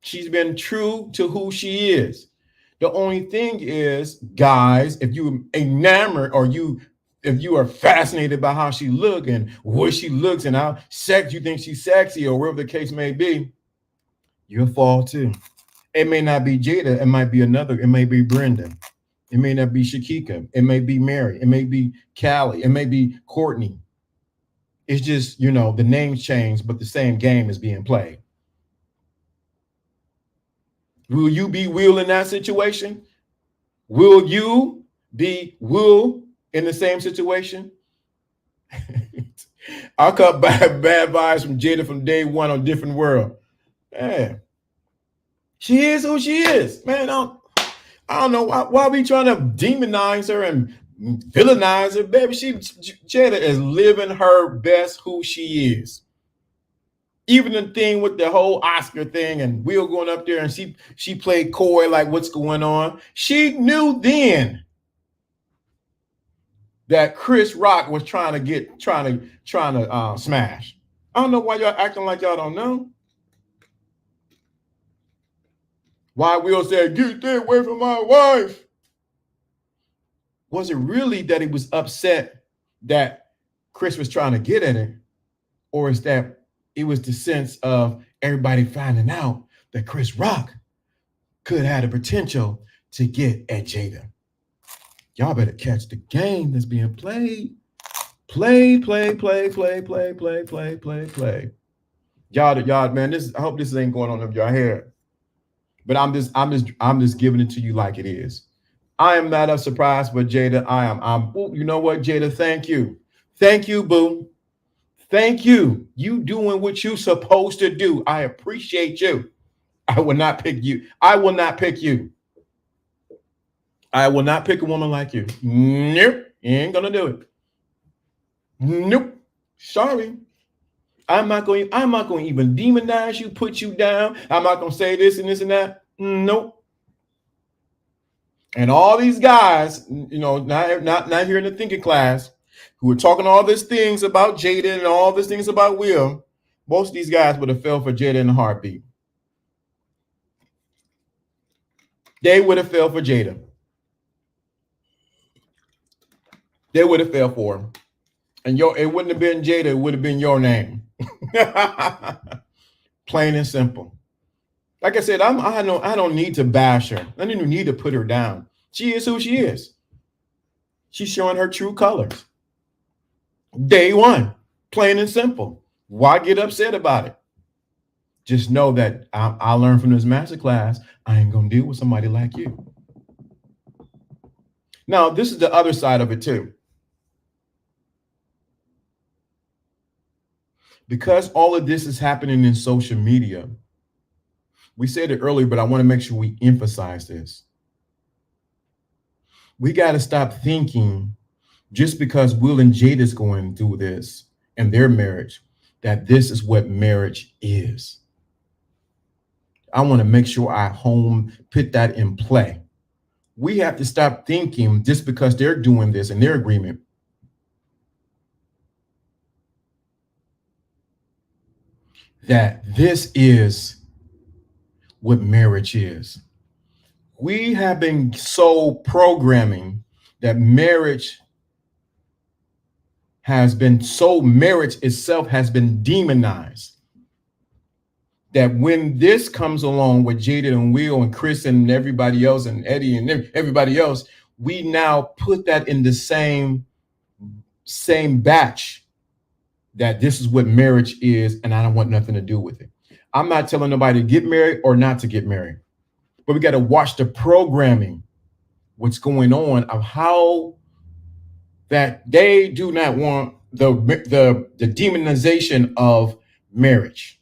She's been true to who she is. The only thing is, guys, if you enamored or if you are fascinated by how she looks and what she looks and how you think she's sexy or whatever the case may be, you'll fall too. It may not be Jada. It might be another. It may be Brenda. It may not be Shakika. It may be Mary. It may be Callie. It may be Courtney. It's just, the names change, but the same game is being played. Will you be Will in that situation? Will you be Will in the same situation? I cut bad vibes from Jada from day one on Different World. Man, she is who she is. Man, I don't know why we trying to demonize her and villainize her. Baby, Jada is living her best who she is. Even the thing with the whole Oscar thing and Will going up there and she played coy like what's going on. She knew then that Chris Rock was trying to smash. I don't know why y'all acting like y'all don't know. Why Will said, "Get that away from my wife." Was it really that he was upset that Chris was trying to get at her, or is that it was the sense of everybody finding out that Chris Rock could have the potential to get at Jada? Y'all better catch the game that's being played. Play. Y'all, man, I hope this ain't going on over your head. But I'm just giving it to you like it is. I am not surprised with Jada. You know what, Jada? Thank you. Thank you, boo. Thank you. You doing what you supposed to do. I appreciate you. I will not pick you. I will not pick you. I will not pick a woman like you. Nope. You ain't gonna do it. Nope. Sorry. I'm not going to even demonize you, put you down. I'm not going to say this and this and that. Nope. And all these guys, not here in the thinking class, who were talking all these things about Jada and all these things about Will, most of these guys would have fell for Jada in a heartbeat. They would have fell for Jada. They would have fell for him. And it wouldn't have been Jada, it would have been your name. Plain and simple. Like I said, I don't need to bash her. I don't even need to put her down. She is who she is. She's showing her true colors. Day one, plain and simple. Why get upset about it? Just know that I learned from this masterclass, I ain't gonna deal with somebody like you. Now, this is the other side of it too. Because all of this is happening in social media, we said it earlier, but I want to make sure we emphasize this. We got to stop thinking just because Will and Jada is going through this and their marriage, that this is what marriage is. I want to make sure I put that in play. We have to stop thinking just because they're doing this in their agreement, that this is what marriage is. We have been so programming that marriage itself has been demonized. That when this comes along with Jada and Will and Chris and everybody else and Eddie and everybody else, we now put that in the same batch, that this is what marriage is, and I don't want nothing to do with it. I'm not telling nobody to get married or not to get married, but we got to watch the programming, what's going on, of how that they do not want the demonization of marriage.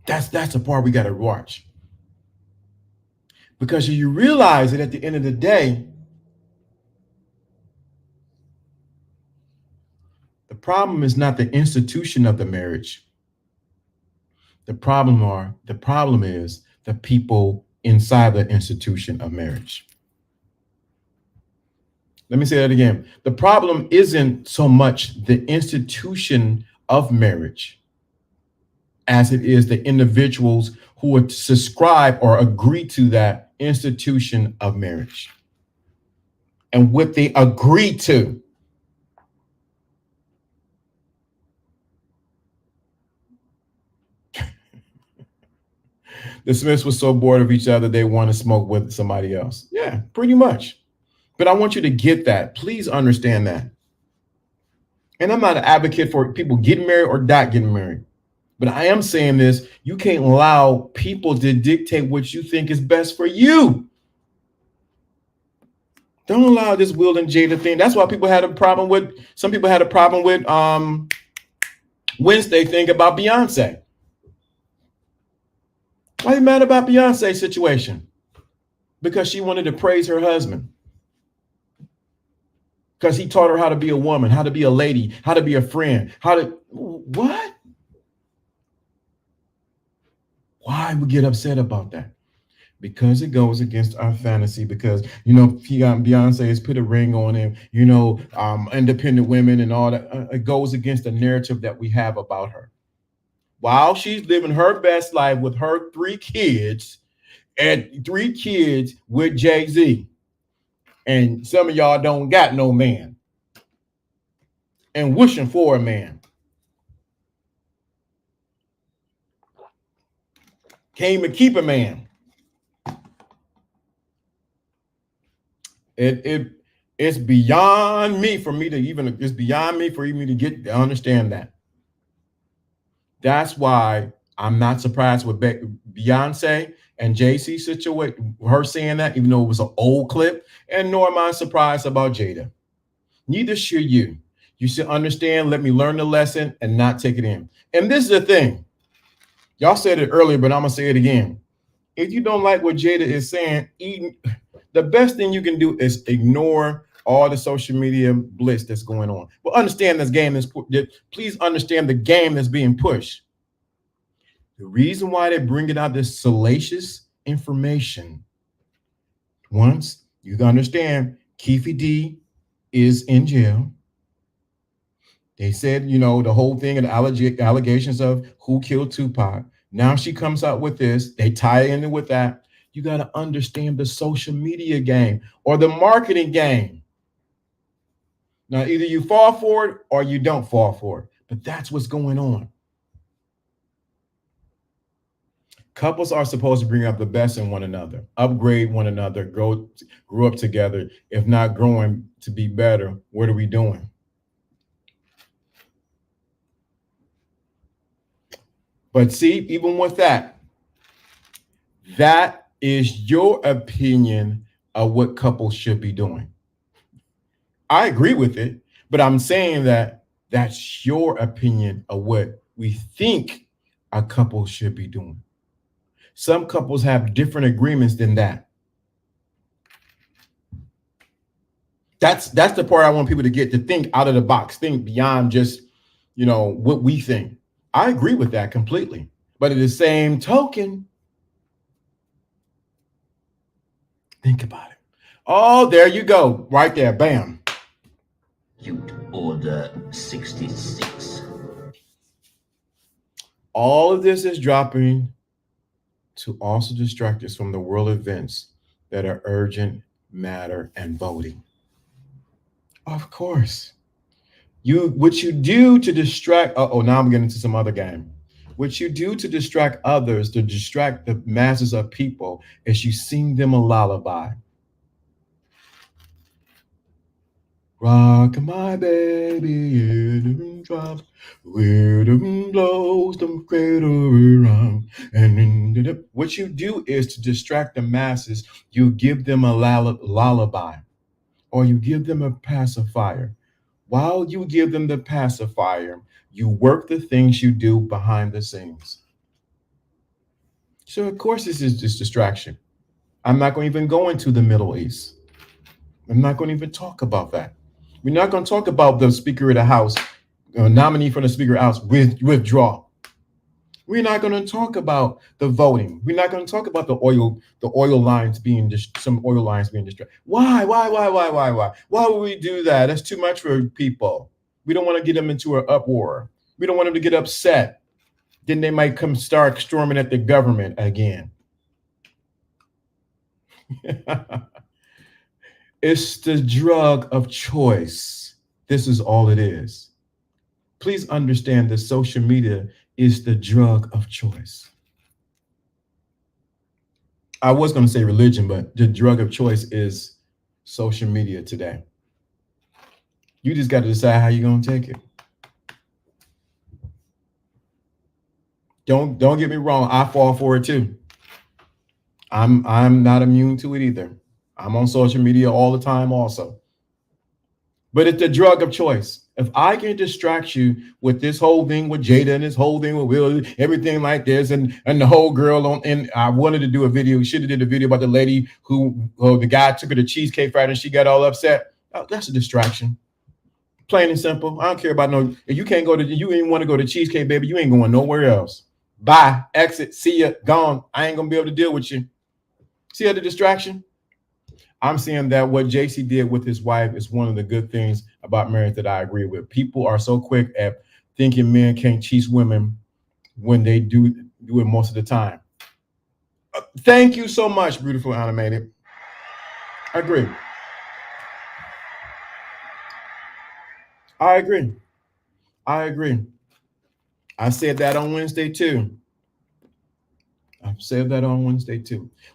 That's the part we got to watch. Because you realize that at the end of the day, the problem is not the institution of the marriage. The problem is the people inside the institution of marriage. Let me say that again. The problem isn't so much the institution of marriage as it is the individuals who would subscribe or agree to that institution of marriage and what they agree to. The Smiths were so bored of each other, they want to smoke with somebody else. Yeah, pretty much. But I want you to get that. Please understand that. And I'm not an advocate for people getting married or not getting married. But I am saying this, you can't allow people to dictate what you think is best for you. Don't allow this Will and Jada thing. That's why some people had a problem with Wednesday thing about Beyonce. Why are you mad about Beyonce's situation? Because she wanted to praise her husband. Because he taught her how to be a woman, how to be a lady, how to be a friend, what? Why we get upset about that? Because it goes against our fantasy, because, Beyonce has put a ring on him, independent women and all that. It goes against the narrative that we have about her. While she's living her best life with her 3 kids and 3 kids with Jay-Z. And some of y'all don't got no man and wishing for a man. Can't even keep a man. It's beyond me for me to get to understand that. That's why I'm not surprised with Beyonce and Jay-Z situation, her saying that, even though it was an old clip, and nor am I surprised about Jada. Neither should you. You should understand, let me learn the lesson and not take it in. And this is the thing. Y'all said it earlier, but I'm going to say it again. If you don't like what Jada is saying, the best thing you can do is ignore all the social media bliss that's going on. But understand this game please understand the game that's being pushed. The reason why they're bringing out this salacious information, once you understand, Keefe D is in jail. They said, the whole thing and allegations of who killed Tupac. Now she comes out with this. They tie in with that. You got to understand the social media game or the marketing game. Now, either you fall for it or you don't fall for it. But that's what's going on. Couples are supposed to bring up the best in one another, upgrade one another, grow up together. If not growing to be better, what are we doing? But see, even with that is your opinion of what couples should be doing. I agree with it, but I'm saying that that's your opinion of what we think a couple should be doing. Some couples have different agreements than that. That's the part I want people to get, to think out of the box, think beyond just, what we think. I agree with that completely. But at the same token, think about it. Oh, there you go. Right there. Bam. Order 66. All of this is dropping to also distract us from the world events that are urgent, matter, and voting. Of course. What you do to distract, now I'm getting into some other game. What you do to distract others, to distract the masses of people, is you sing them a lullaby. Rock my baby in the drop, where the wind blows them cradle around. And what you do is to distract the masses. You give them a lullaby, or you give them a pacifier. While you give them the pacifier, you work the things you do behind the scenes. So, of course, this is just distraction. I'm not going to even go into the Middle East. I'm not going to even talk about that. We're not going to talk about the Speaker of the House, nominee for the Speaker of the House, withdraw. We're not going to talk about the voting. We're not going to talk about the oil lines being some oil lines being destroyed. Why? Why would we do that? That's too much for people. We don't want to get them into an uproar. We don't want them to get upset. Then they might come start storming at the government again. It's the drug of choice. This is all it is. Please understand that social media is the drug of choice. I was going to say religion, but the drug of choice is social media today. You just got to decide how you're going to take it. Don't get me wrong. I fall for it too. I'm not immune to it either. I'm on social media all the time also. But it's the drug of choice. If I can distract you with this whole thing with Jada and this whole thing with Will, everything like this, and the whole girl and I wanted to do a video. We should have did a video about the lady who the guy took her to Cheesecake Factory and she got all upset. Oh, that's a distraction. Plain and simple. I don't care about no. If you can't you ain't want to go to Cheesecake, baby, you ain't going nowhere else. Bye. Exit. See ya. Gone. I ain't gonna be able to deal with you. See the distraction? I'm saying that what JC did with his wife is one of the good things about marriage that I agree with. People are so quick at thinking men can't cheat women when they do it most of the time. Thank you so much, beautiful animated. I agree. I said that on Wednesday too.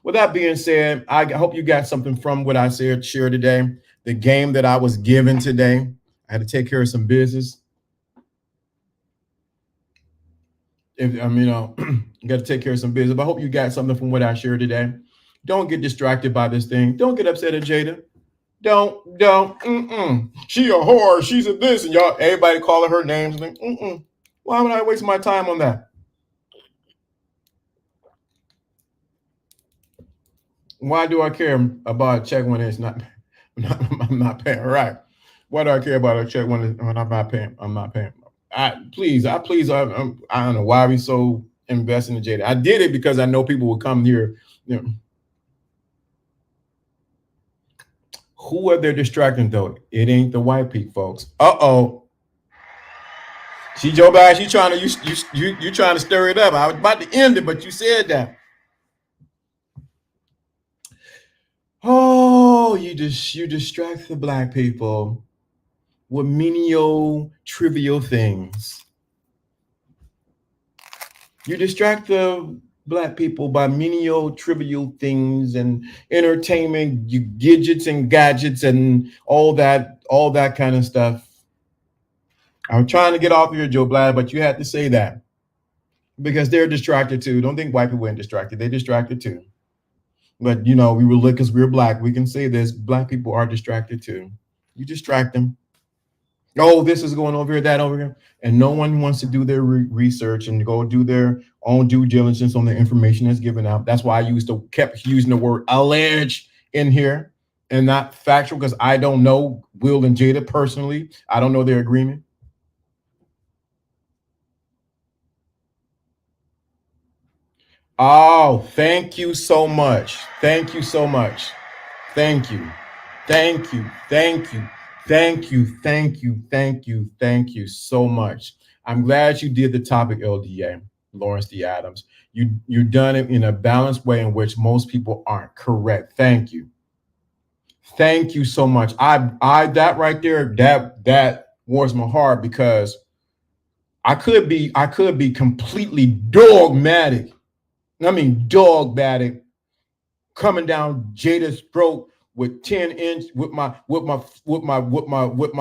With that being said, I hope you got something from what I shared today. The game that I was given today, I had to take care of some business. You got to take care of some business. But I hope you got something from what I shared today. Don't get distracted by this thing. Don't get upset at Jada. Don't. She a whore. She's a this, and y'all, everybody calling her names. Why would I waste my time on that? Why do I care about a check when it's not? I'm not paying. Right? Why do I care about a check when I'm not paying? I'm not paying. I don't know why we so invest in the Jada. I did it because I know people will come here. You know, who are they distracting though? It ain't the white people, folks. Uh-oh. See, Joe Biden, you trying to stir it up. I was about to end it, but you said that. Oh, you distract the black people with menial, trivial things. You distract the black people by menial, trivial things and entertainment, you gadgets and gadgets and all that kind of stuff. I'm trying to get off here, Joe Biden, but you had to say that because they're distracted too. Don't think white people ain't distracted. They're distracted too. But, you know, we were looking because we're black. We can say this. Black people are distracted too. You distract them. Oh, this is going over here, that over here. And no one wants to do their research and go do their own due diligence on the information that's given out. That's why I kept using the word alleged in here and not factual, because I don't know Will and Jada personally. I don't know their agreement. Oh, thank you so much. Thank you so much. Thank you. Thank you. Thank you. Thank you. Thank you. Thank you. Thank you so much. I'm glad you did the topic, LDA, Lawrence D. Adams. You done it in a balanced way in which most people aren't. Correct. Thank you. Thank you so much. I that right there, that warms my heart, because I could be completely dogmatic. I mean, dogmatic, coming down Jada's throat with 10-inch with my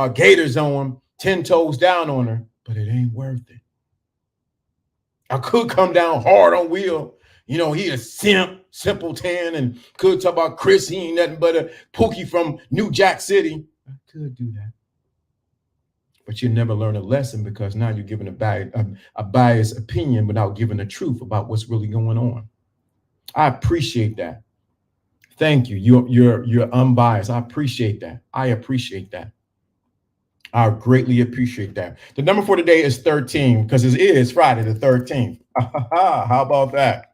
gaiters on, 10 toes down on her, but it ain't worth it. I could come down hard on Will. You know, he a simpleton, and could talk about Chris. He ain't nothing but a pookie from New Jack City. I could do that. But you never learn a lesson, because now you're giving a biased opinion without giving the truth about what's really going on. I appreciate that. Thank you. You're unbiased. I appreciate that. I appreciate that. I greatly appreciate that. The number for today is 13, because it is Friday the 13th. How about that?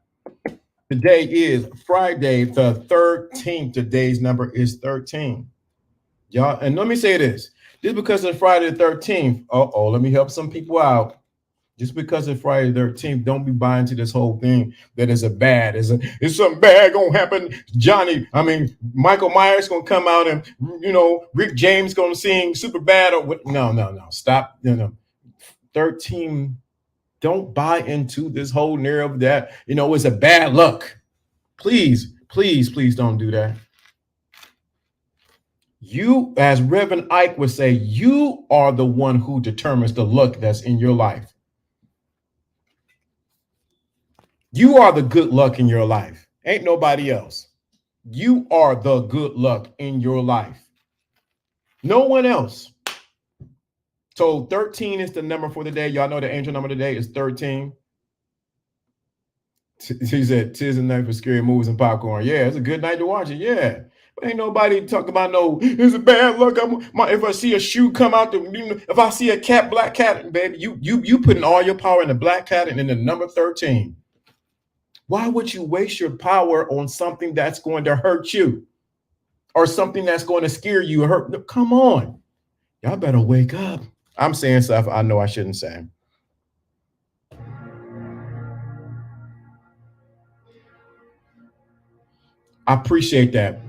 Today is Friday the 13th. Today's number is 13. Y'all, and let me say this. Just because it's Friday the 13th, let me help some people out. Just because it's Friday the 13th, don't be buying to this whole thing that is it's something bad gonna happen. Michael Myers gonna come out, and Rick James gonna sing super bad, or what? No. Stop. No. 13. Don't buy into this whole narrative that it's a bad luck. Please don't do that. You, as Reverend Ike would say, you are the one who determines the luck that's in your life. You are the good luck in your life. Ain't nobody else. You are the good luck in your life. No one else. So 13 is the number for the day. Y'all know the angel number today is 13. He said, "'Tis a night for scary movies and popcorn." Yeah, it's a good night to watch it. Yeah. But ain't nobody talking about it's a bad luck. If I see a shoe come out, if I see a cat, black cat, baby, you putting all your power in the black cat and in the number 13. Why would you waste your power on something that's going to hurt you, or something that's going to scare you or hurt? Come on. Y'all better wake up. I'm saying stuff I know I shouldn't say. I appreciate that.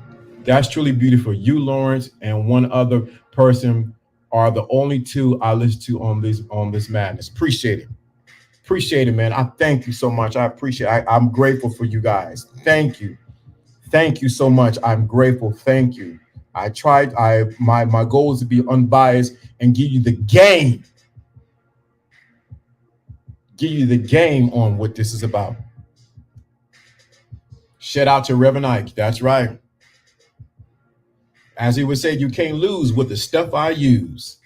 That's truly beautiful. You, Lawrence, and one other person are the only two I listen to on this madness. Appreciate it. Appreciate it, man. I thank you so much. I appreciate it. I'm grateful for you guys. Thank you. Thank you so much. I'm grateful. Thank you. I tried. My goal is to be unbiased and give you the game. Give you the game on what this is about. Shout out to Reverend Ike. That's right. As he would say, you can't lose with the stuff I use.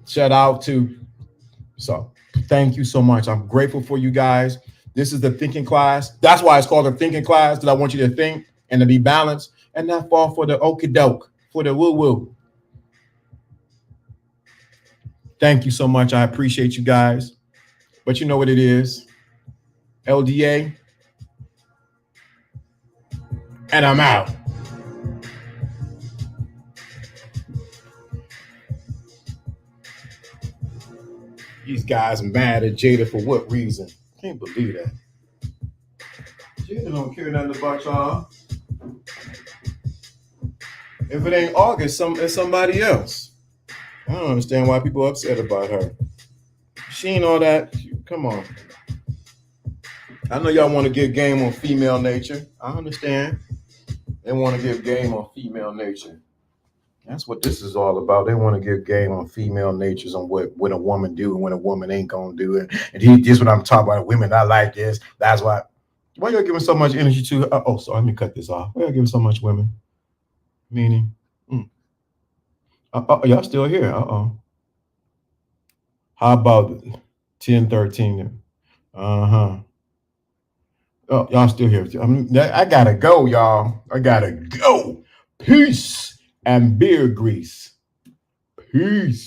Shout out to. So thank you so much. I'm grateful for you guys. This is the thinking class. That's why it's called the thinking class, that I want you to think and to be balanced and not fall for the okie doke, for the woo woo. Thank you so much. I appreciate you guys. But you know what it is? LDA. And I'm out. These guys mad at Jada for what reason? Can't believe that. Jada don't care nothing about y'all. If it ain't August, it's somebody else. I don't understand why people are upset about her. She ain't all that. Come on. I know y'all want to give game on female nature. I understand. They want to give game on female nature. That's what this is all about. They want to give game on female natures, on what a woman do and when a woman ain't gonna do it. And this is what I'm talking about. Women not like this. That's why. Why y'all giving so much energy to? Sorry, let me cut this off. Why y'all giving so much women? Meaning, y'all still here? How about 1013? Oh, y'all still here? I gotta go, y'all. I gotta go. Peace and beer grease. Peace.